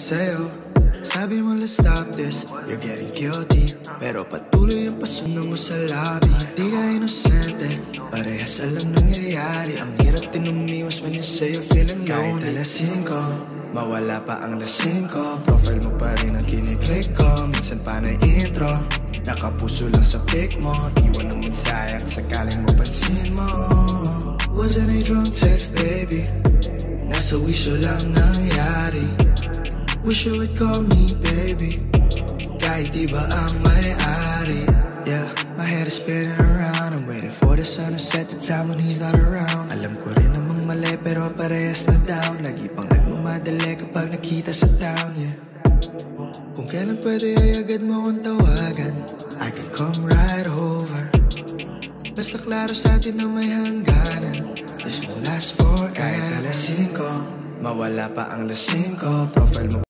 sa'yo. Sabi mo let's stop this, you're getting guilty, pero patuloy ang pasunod mo sa lobby. Di ka inosente, parehas alam nangyayari. Ang hirap din umiwas when you say you're feeling lonely. Kahit alas 5, mawala pa ang lasing ko, profile mo pa rin ang kiniklik ko. Minsan pa na intro, nakapuso lang sa pic mo. Iwan ang mensahe at sakaling mapansin mo. Wasn't a drunk text baby, nasa wisyo lang nangyari. Wish you would call me baby, kahit di ba ang may-ari. Yeah, my head is spinning around, I'm waiting for the sun to set the time when he's not around. Alam ko rin namang mali pero parehas na down. Lagi pang nagmamadali kapag nakita sa town, yeah. Kung kailan pwede ay agad mo kong tawagan, I can come right over. Basta klaro sa atin na may hangganan, this won't last forever. Kahit alas 5, mawala pa ang lasing ko, profile mo